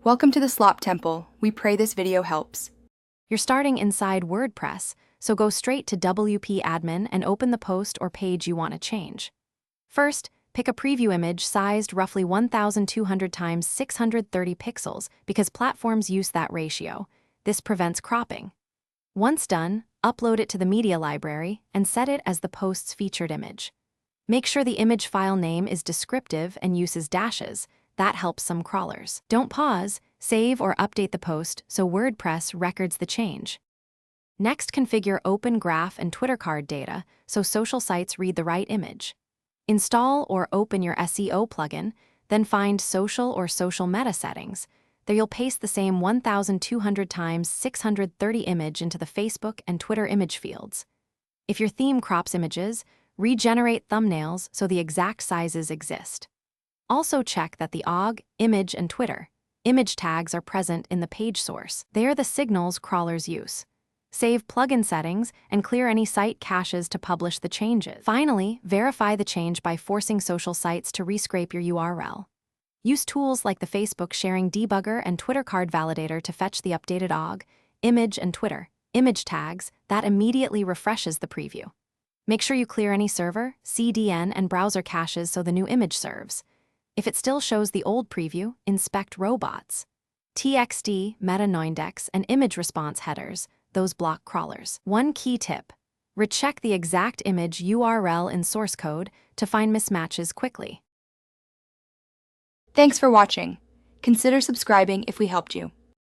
Welcome to the Slop Temple. We pray this video helps. You're starting inside WordPress, so go straight to WP Admin and open the post or page you want to change. First, pick a preview image sized roughly 1200 times 630 pixels because platforms use that ratio. This prevents cropping. Once done, upload it to the media library and set it as the post's featured image. Make sure the image file name is descriptive and uses dashes. That helps some crawlers. Don't pause, save or update the post so WordPress records the change. Next, configure Open Graph and Twitter card data so social sites read the right image. Install or open your SEO plugin, then find Social or Social Meta settings. There you'll paste the same 1200 times 630 image into the Facebook and Twitter image fields. If your theme crops images, regenerate thumbnails so the exact sizes exist. Also check that the OG, image, and Twitter image tags are present in the page source. They are the signals crawlers use. Save plugin settings and clear any site caches to publish the changes. Finally, verify the change by forcing social sites to rescrape your URL. Use tools like the Facebook Sharing Debugger and Twitter Card Validator to fetch the updated OG, image, and Twitter image tags that immediately refreshes the preview. Make sure you clear any server, CDN, and browser caches so the new image serves. If it still shows the old preview, inspect robots. TXT, meta-noindex, and image response headers, those block crawlers. One key tip: recheck the exact image URL in source code to find mismatches quickly. Thanks for watching. Consider subscribing if we helped you.